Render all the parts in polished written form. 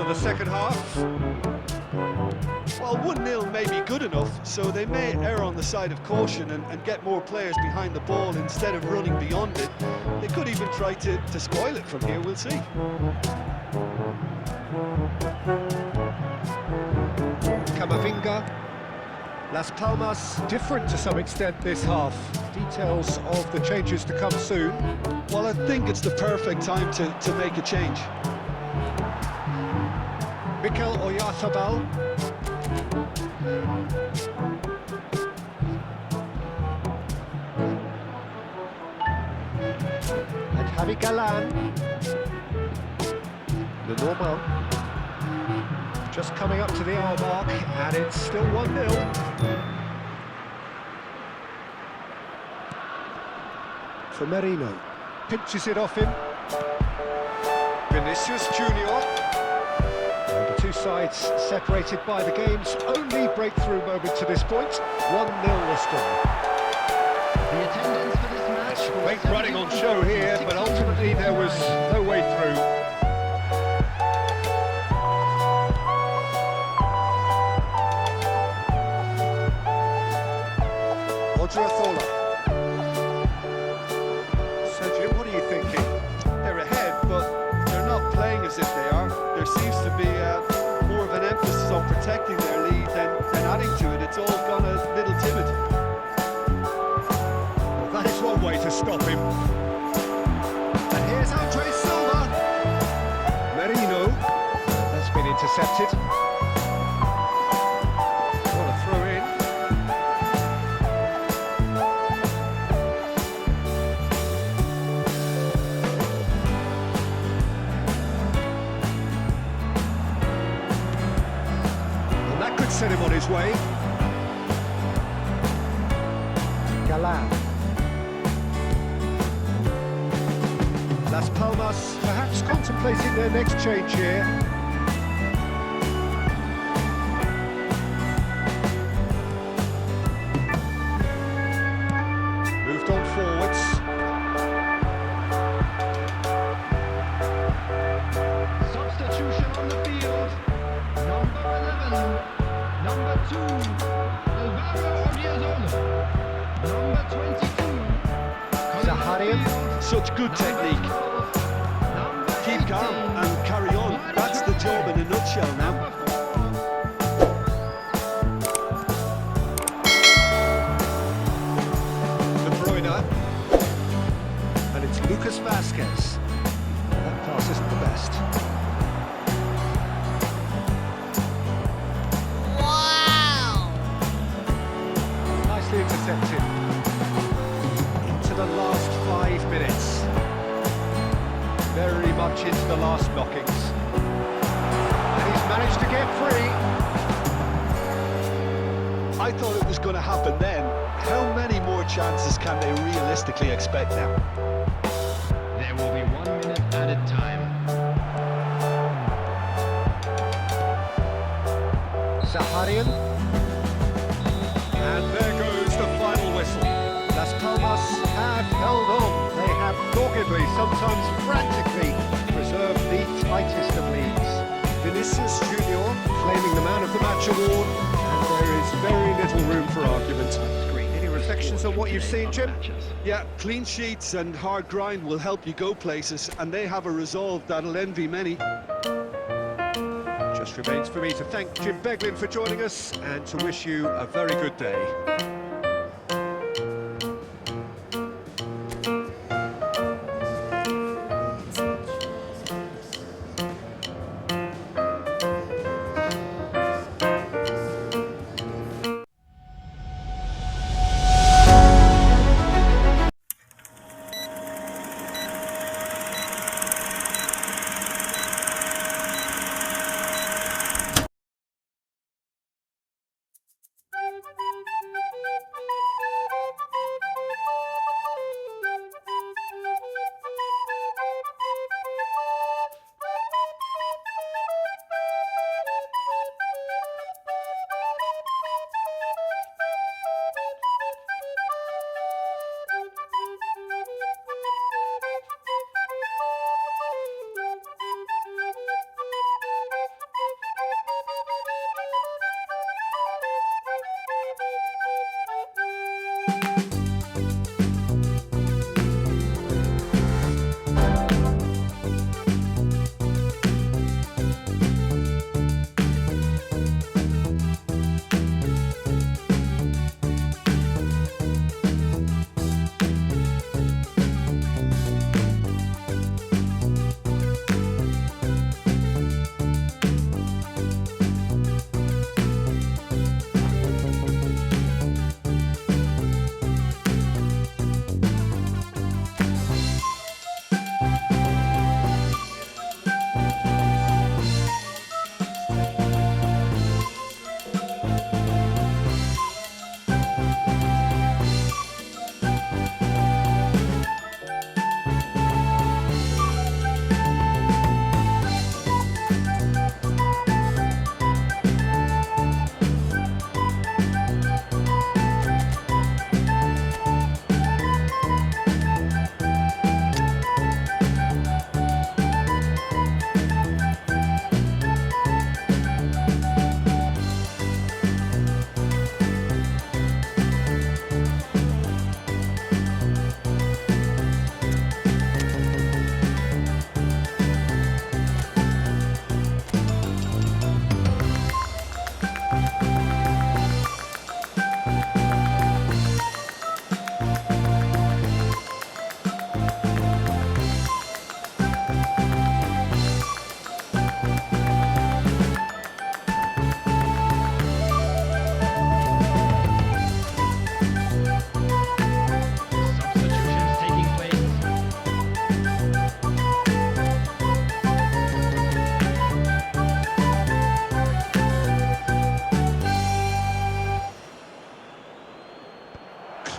the second half. Well, 1-0 may be good enough, so they may err on the side of caution and get more players behind the ball instead of running beyond it. They could even try to spoil it from here, we'll see. Camavinga, Las Palmas, different to some extent this half. Details of the changes to come soon. Well, I think it's the perfect time to make a change. Mikel Oyarzabal. And Javi Galan. The Normal. Just coming up to the hour mark, and it's still 1-0. For Merino. Pinches it off him. Vinicius Junior. And the two sides separated by the game's only breakthrough moment to this point. 1-0 the score. The attendance for this match. Great running on show here, but ultimately there was no way through. Odriozola. So Jim, what are you thinking? They're ahead, but they're not playing as if they are. There seems to be more of an emphasis on protecting their lead than adding to it. It's all gone a little timid. Well, that is one way to stop him. And here's Andre Silva. Merino. That's been intercepted. What a throw in. And that could set him on his way. Galan. Las Palmas perhaps contemplating their next change here. Moved on forwards. Substitution on the field. Number 11. Number 2. Alvaro Odriozola. Number 22. Zaharian. Such good technique. Keep calm and carry on. That's the job in a nutshell now. De Bruyne. And it's Lucas Vazquez. That pass isn't the best. Wow! Nicely intercepted. Into the last 5 minutes. Very much into the last knockings. And he's managed to get free. I thought it was going to happen then. How many more chances can they realistically expect now? There will be 1 minute added time. Zaharian. And there goes the final whistle. Las Palmas have held on. They have doggedly, sometimes frantically, preserved the tightest of leads. Vinicius Junior claiming the Man of the Match award, and there is very little room for argument. Any reflections on what you've seen, Jim? Yeah, clean sheets and hard grind will help you go places, and they have a resolve that'll envy many. Just remains for me to thank Jim Beglin for joining us and to wish you a very good day.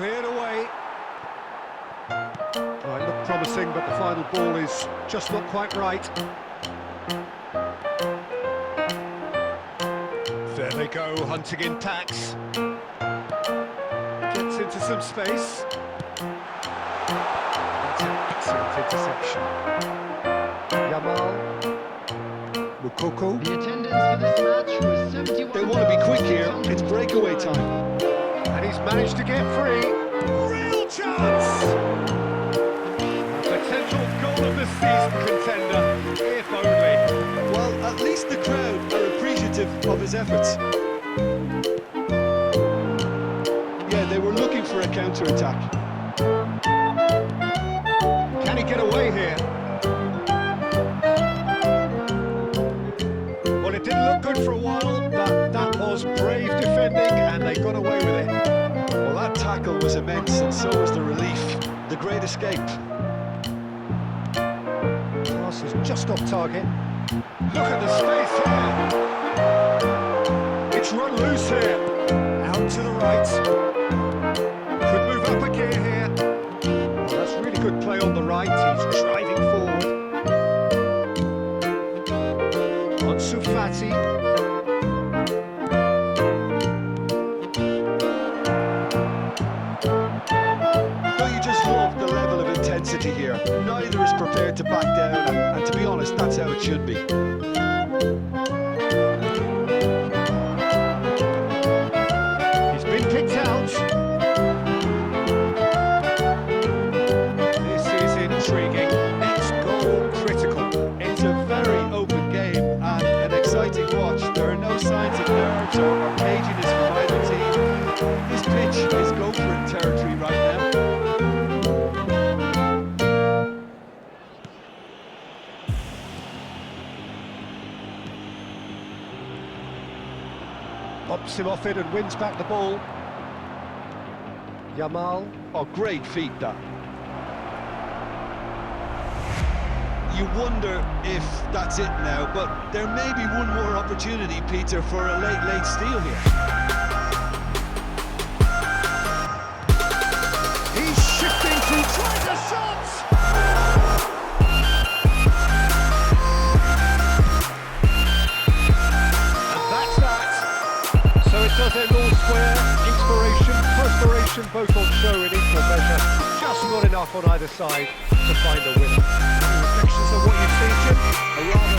Cleared away. Right, looked promising, but the final ball is just not quite right. There they go, hunting in packs. Gets into some space. That's an excellent interception. Yamal. Mukoko. The attendance for this match was 71. They want to be quick here, it's breakaway time. And he's managed to get free. Real chance! Potential goal of the season contender, if only. Well, at least the crowd are appreciative of his efforts. Yeah, they were looking for a counter-attack. Can he get away here? Well, it didn't look good for a while, but that was brave defending, and they got away with it. Well, that tackle was immense, and so was the relief. The great escape. Pass is just off target. Look at the space here. It's run loose here. Out to the right. Could move up a gear here. Well, that's really good play on the right. He's driving forward. Ansu Fati. Don't you just love the level of intensity here? Neither is prepared to back down, and to be honest, that's how it should be. He's been kicked out. This is intriguing. Next goal critical. It's a very open game and an exciting watch. There are no signs of nerves or caginess from either team. This pitch is go-for-it territory right now. Pops him off it and wins back the ball. Yamal. Oh, great feat, that. You wonder if that's it now, but there may be one more opportunity, Peter, for a late steal here. He's shifting to try the shots! And that's that. So it does end all square. Inspiration, perspiration, both on show in equal measure. Just not enough on either side to find a winner. Any reflections on what you've seen, Jim? A rather...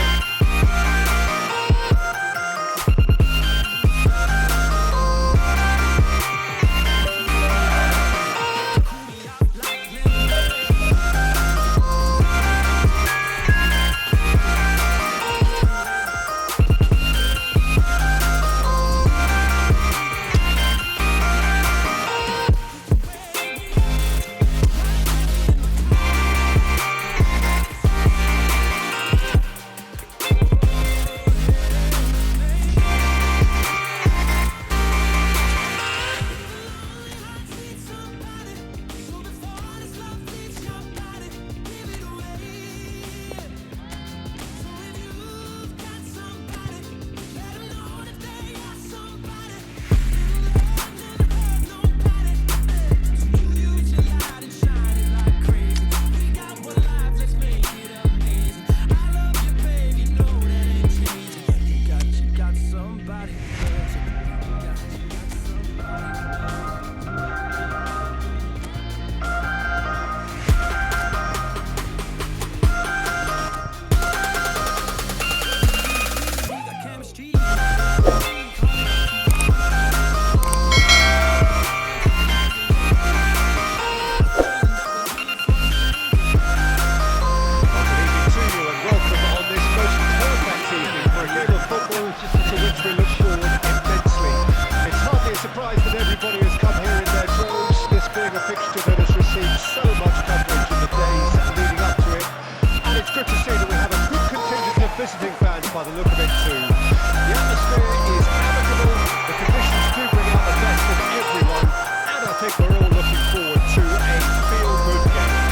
visiting fans by the look of it too. The atmosphere is amicable, the conditions do bring out the best of everyone, and I think we're all looking forward to a feel-good game.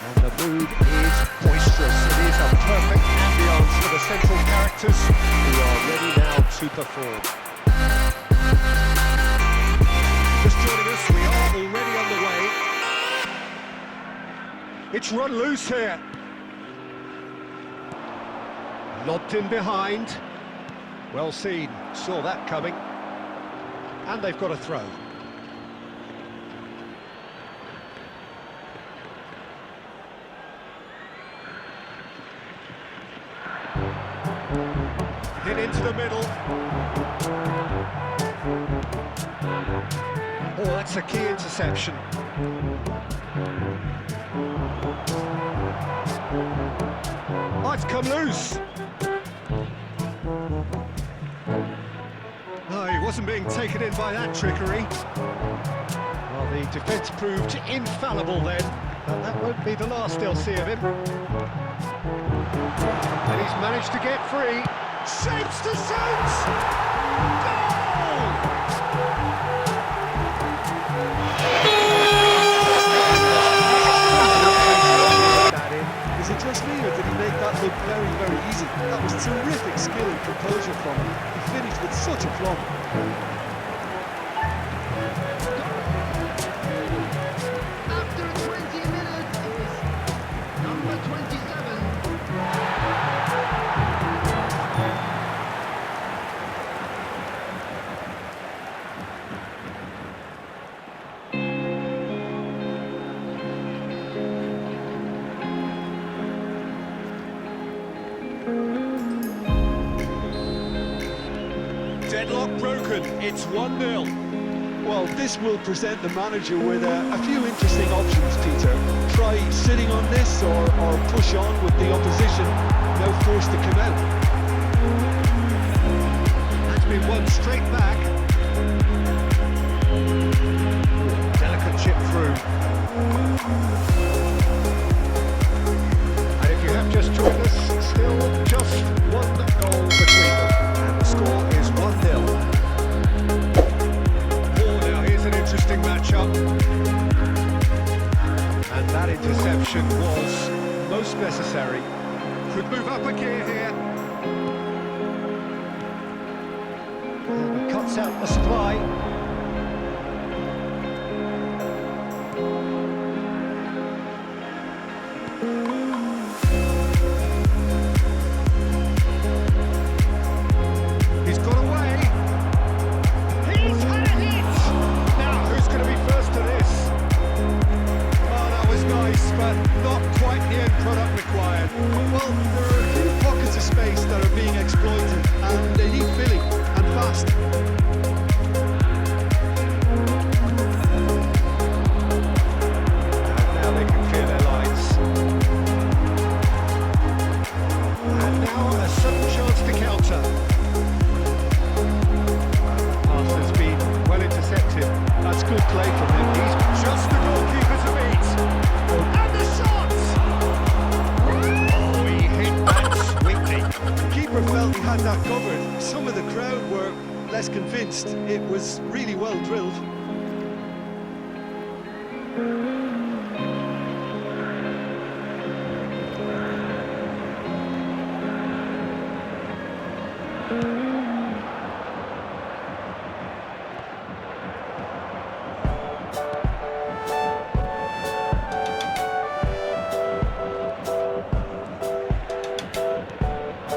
And the mood is boisterous. It is a perfect ambience for the central characters who are ready now to perform. already underway. It's run loose here. Lobbed in behind. Well seen, saw that coming. And they've got a throw. Hit into the middle. Oh, that's a key interception. Oh, it's come loose. Oh, he wasn't being taken in by that trickery. Well, the defence proved infallible then, but that won't be the last they'll see of him. And he's managed to get free. Shapes to shoot! Goal! Is it just me, or did he make that look very, very easy? That was terrific skill and composure from him. He finished with such a plumb. After 20 minutes is number 27. Deadlock broken, it's 1-0. Well, this will present the manager with a few interesting options, Peter. Try sitting on this or push on with the opposition, now forced to come out. That's been won straight back. Delicate chip through. And if you have just joined us, still just one goal between them. And the score is 1-0. Interesting matchup, and that interception was most necessary. Could move up a gear here. And he cuts out the supply. He's got away. He's had it! Who's going to be first to this? Oh, that was nice, but not quite the end product required. Well, there are a few pockets of space that are being exploited, and they need filling, and fast. And now they can clear their lines. And now a sudden chance to counter. Pass has been well intercepted. That's good play from him. He's just the goalkeeper to beat. And the shot! Oh, he hit that sweetly. The keeper felt he had that covered. Some of the crowd were less convinced. It was really well drilled.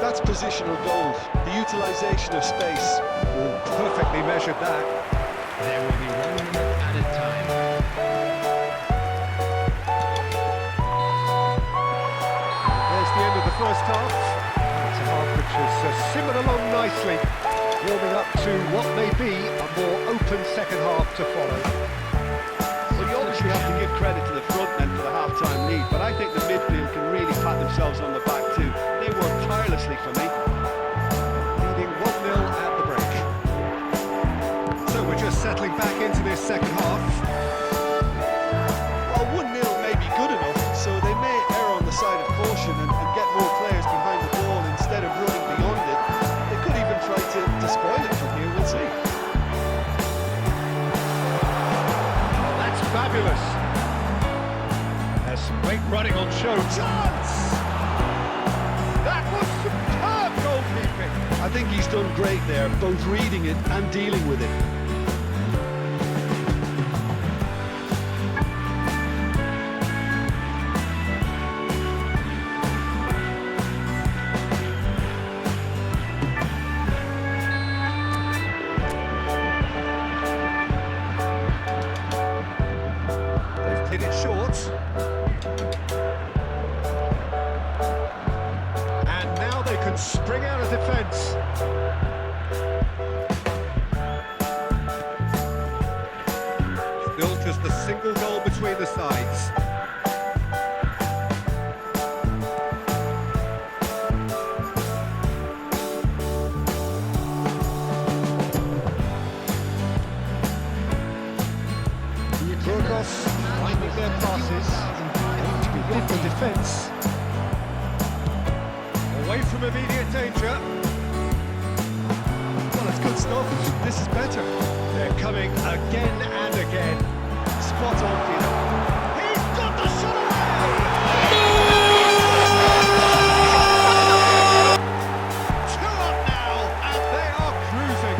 That's positional goal, the utilisation of space. Oh, perfectly measured that. There will be 1 minute added time. There's the end of the first half. It's a half which has simmered along nicely, warming up to what may be a more open second half to follow. Well, you obviously have to give credit to the front men for the half-time lead, but I think the midfield can really pat themselves on the back too. They worked tirelessly for me. Leading 1-0 at the break. So we're just settling back into this second half. Well, 1-0 may be good enough, so they may err on the side of caution and get more players behind the ball instead of running beyond it. They could even try to spoil it from here, we'll see. That's fabulous. There's some great running on show. Chance! That was superb goalkeeping. I think he's done great there, both reading it and dealing with it. defence. Still just a single goal between the sides. Burgos finding their passes. Going to be off the defence. Away from immediate danger. Well, it's good stuff. This is better. They're coming again and again. Spot on, Peter. He's got the shot away! 2 up now, and they are cruising.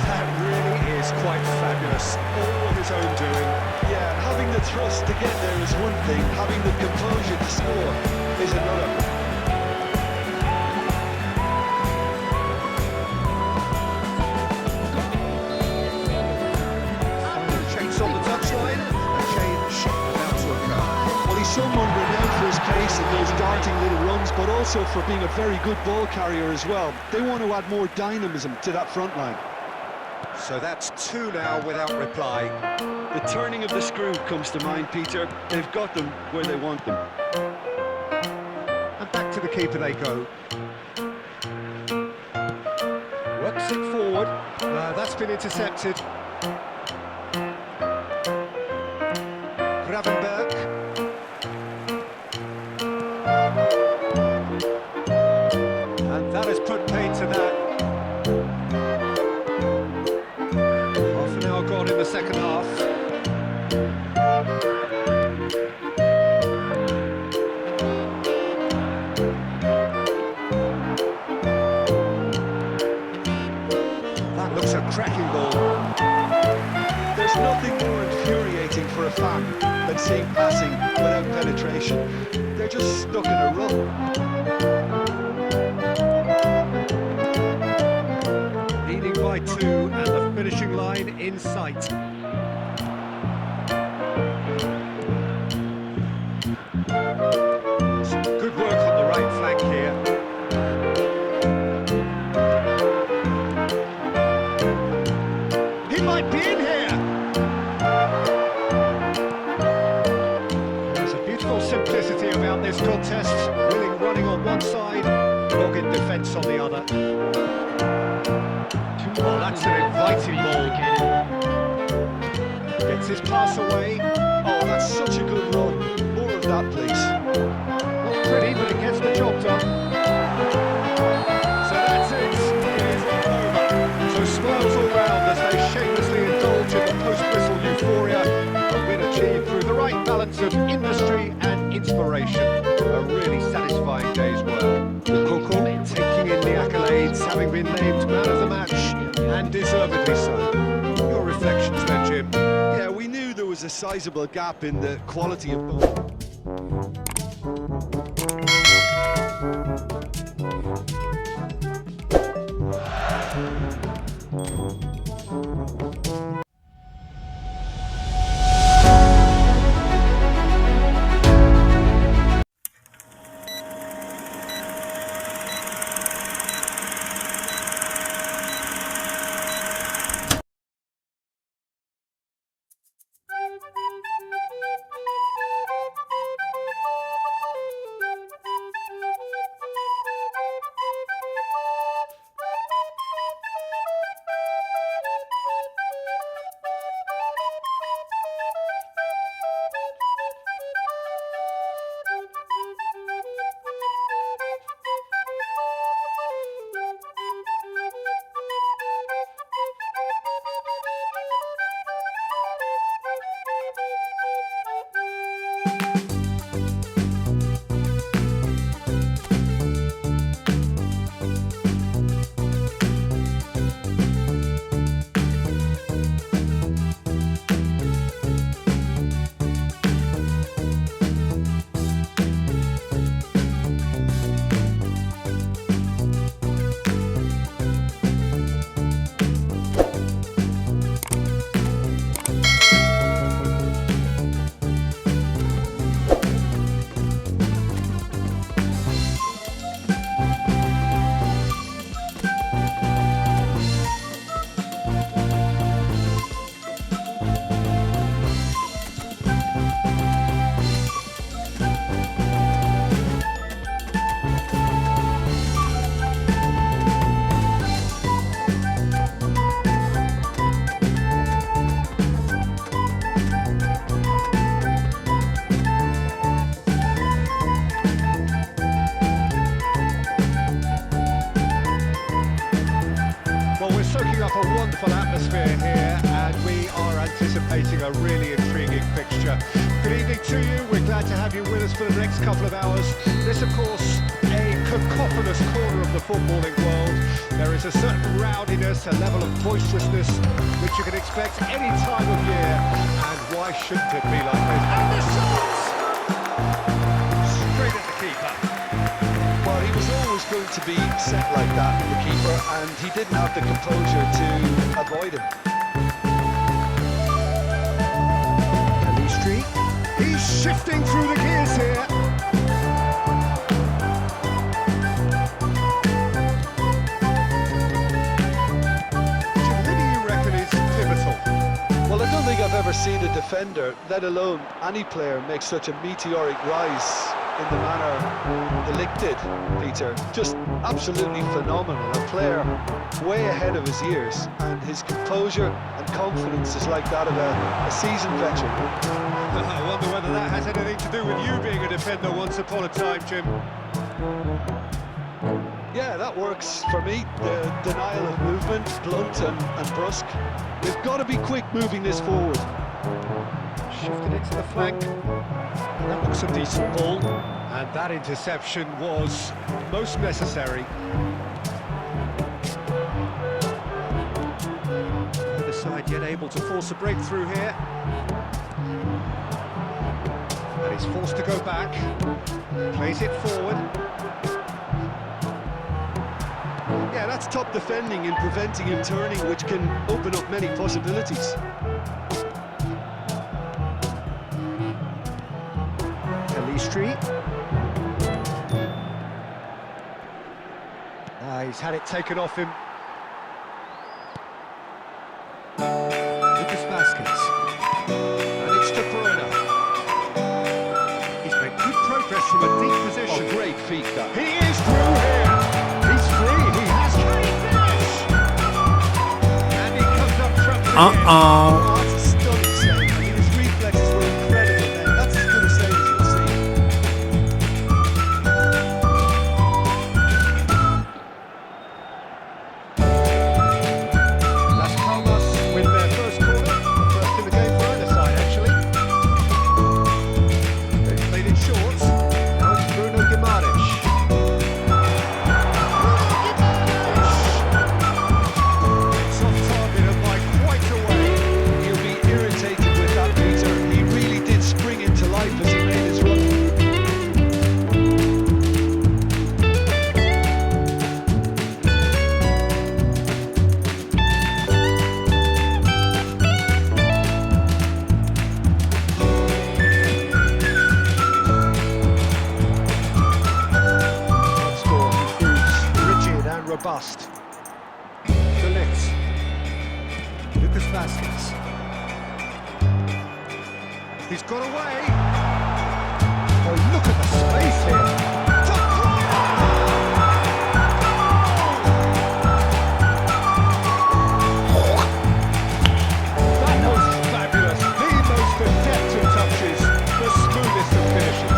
That really is quite fabulous. All his own doing. Yeah, having the trust to get there is one thing. Having the composure to score is another. Someone renowned for his pace and those darting little runs, but also for being a very good ball carrier as well. They want to add more dynamism to that front line. So that's 2 now without reply. The turning of the screw comes to mind, Peter. They've got them where they want them. And back to the keeper they go. Works it forward. That's been intercepted. Gravenberg. And that has put paid to that. Half an hour gone in the second half. That looks a cracking ball. There's nothing more infuriating for a fan than seeing passing without penetration. They're just stuck in a rut. Leading by 2 and the finishing line in sight. Some good work on the right flank here. He might be in here! There's a beautiful simplicity about this contest. Willing running on one side, dogged defence on the other. Well, that's an inviting ball. Gets his pass away. Oh, that's such a good run. More of that, please. Not pretty, but it gets the job done. So that's it. It's over. So smiles all round as they shamelessly indulge in the post-whistle euphoria. A win achieved through the right balance of industry and inspiration. A really satisfying day's work. The Coco taking in the accolades, having been named man of the match, and deservedly so. Your reflections then, Jim? Yeah, we knew there was a sizable gap in the quality of both. soaking up a wonderful atmosphere here, and we are anticipating a really intriguing fixture. Good evening to you. We're glad to have you with us for the next couple of hours. This, of course, a cacophonous corner of the footballing world. There is a certain rowdiness, a level of boisterousness which you can expect any time of year, and why shouldn't it be like this? And the shot! Straight at the keeper. Well, he was always going to be set like that, the keeper, and he didn't have the composure to avoid him. Street. He's shifting through the gears here. Who do you reckon is pivotal? Well, I don't think I've ever seen a defender, let alone any player, make such a meteoric rise in the manner the Lick did, Peter. Just absolutely phenomenal. A player way ahead of his years, and his composure and confidence is like that of a seasoned veteran. I wonder whether that has anything to do with you being a defender once upon a time, Jim. Yeah, that works for me. The denial of movement, blunt and brusque. They've got to be quick moving this forward. Shifted it to the flank. That looks a decent ball. And that interception was most necessary. Neither side yet able to force a breakthrough here. And he's forced to go back. Plays it forward. Yeah, that's top defending and preventing him turning, which can open up many possibilities. Street. He's had it taken off him. Lucas Vasquez. And it's De Bruyne. He's made good progress from a deep position. Oh, great feet, that. He is through here. He's free. He has finish. And he comes up trumping again. Oh, that's a stunning save. I mean, his reflexes were incredible then. That's as good a save as you'll see. Robust. Delix. Lucas Vasquez. He's got away. Oh, look at the space here. That was fabulous. The most adept of touches, the smoothest of finishes.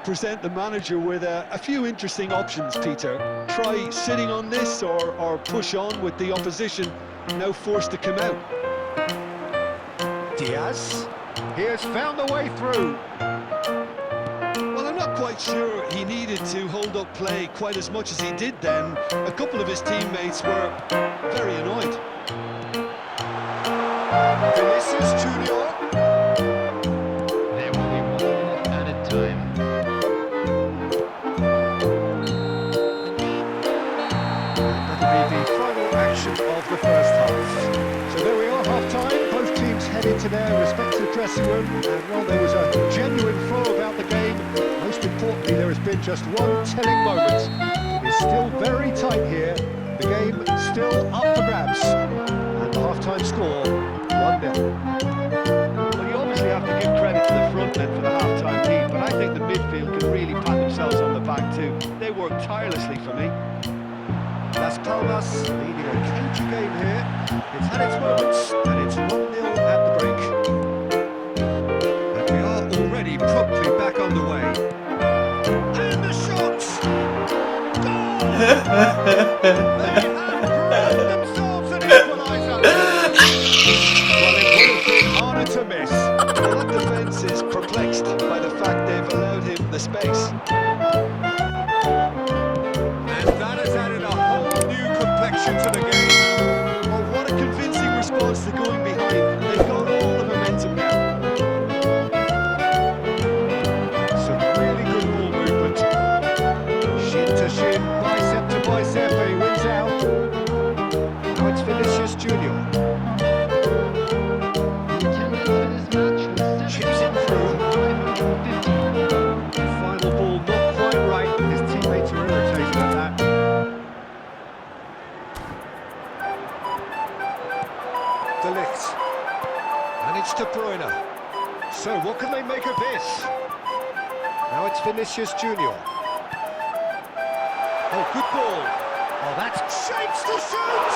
Present the manager with a few interesting options, Peter. Try sitting on this or push on with the opposition now forced to come out. Diaz, he has found the way through. Well, I'm not quite sure he needed to hold up play quite as much as he did then. A couple of his teammates were very annoyed. Vinicius Junior. There will be 1 minute added time. The final action of the first half. So there we are, half-time. Both teams head into their respective dressing room, and while there was a genuine flow about the game, most importantly there has been just one telling moment. It is still very tight here, the game still up for grabs, and the half-time score 1-0. Well, you obviously have to give credit to the front men for the half-time lead, but I think the midfield can really pat themselves on the back too. They tirelessly for me. Las Palmas leading a cagey game here. It's had its moments, and it's 1-0 at the break. And we are already promptly back on the way. And the shots! Goal! They have proved themselves an equaliser. Well, it would have been harder to miss. Well, that defence is perplexed by the fact they've allowed him the space. And that has added a whole new complexion to the game. Well, what a convincing response to going behind. They've got all the momentum now. Some really good ball movement. Shin to shin, bicep to bicep, and he wins out. Now it's Vinicius Junior. Chips it through. Final ball not quite right. His teammates are irritated at that. De Ligt. And it's De Bruyne. So what can they make of this? Now it's Vinicius Junior. Oh, good ball. Oh, that's shapes to shoot!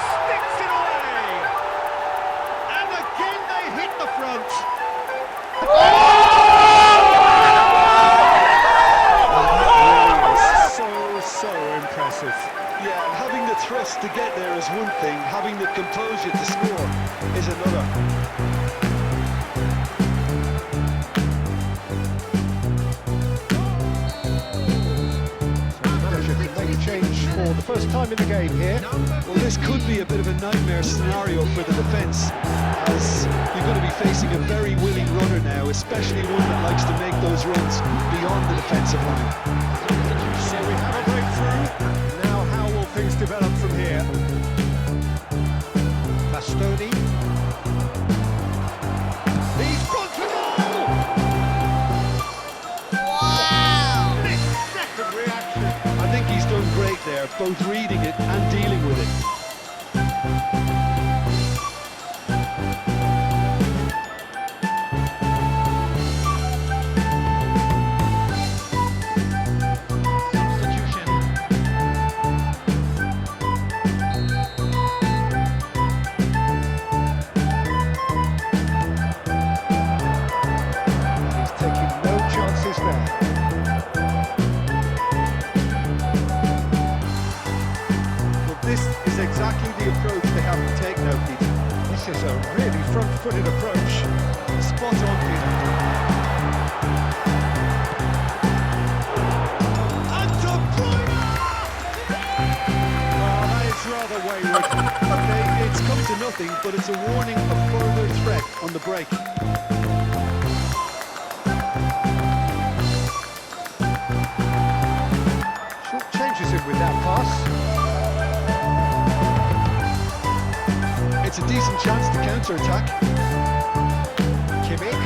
Sticks it away! And again they hit the front. Oh, that really is so impressive. Yeah, and having the thrust to get there is one thing, having the composure to score is another. So the manager can make a change for the first time in the game here. Well, this could be a bit of a nightmare scenario for the defence, as you're going to be facing a very willing runner now, especially one that likes to make those runs beyond the defensive line. So we have a breakthrough. Now how will things develop from here? Bastoni. He's got to goal! Wow! Second reaction. I think he's done great there, both reading it and dealing with it. He's taking no chances there. But this is exactly the approach they have to take now, Peter. This is a really front-footed approach. Spot on, Peter. And De Bruyne! Oh, that is rather wayward. Okay, it's come to nothing, but it's a warning of further threat on the break. Short changes him with that pass. It's a decent chance to counter-attack. Kimmich.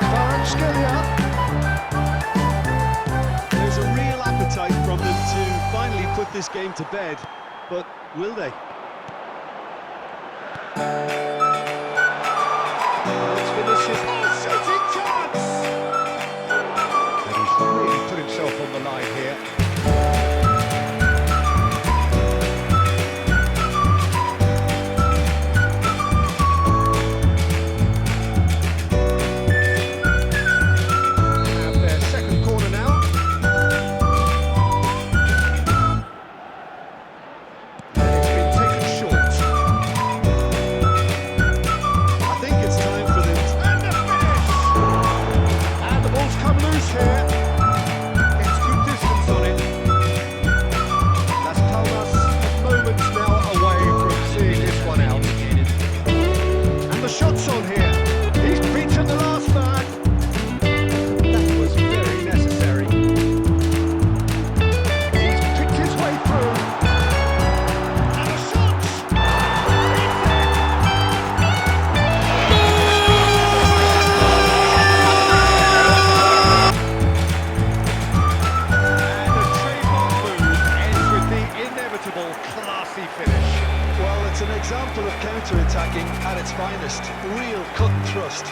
Kvaratskhelia. There's a real appetite from them to finally put this game to bed, but will they? It's Vinicius. Oh, shooting chance! And he's really put himself on the line here. Have their second corner now. And it's been taken short. I think it's time for them to... And the finish! And the ball's come loose here. It's good distance on it. Las Palmas moments now away from seeing this one out. And the shot's on here. He's beaten the last man. That was very necessary. He's picked his way through. And the shot! And the trademark move ends with the inevitable classy finish. Well, it's an example of counter-attacking at its finest. Real cut and thrust.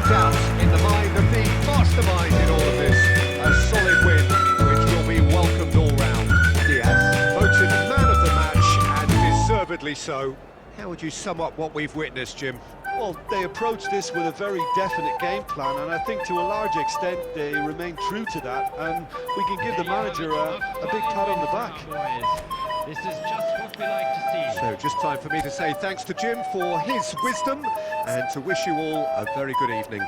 doubt in the mind of the mastermind in all of this. A solid win, which will be welcomed all round. Diaz, voted man of the match, and deservedly so. How would you sum up what we've witnessed, Jim? Well, they approached this with a very definite game plan, and I think to a large extent they remain true to that, and we can give the manager a big pat on the back. This is just what we like to see. So just time for me to say thanks to Jim for his wisdom, and to wish you all a very good evening.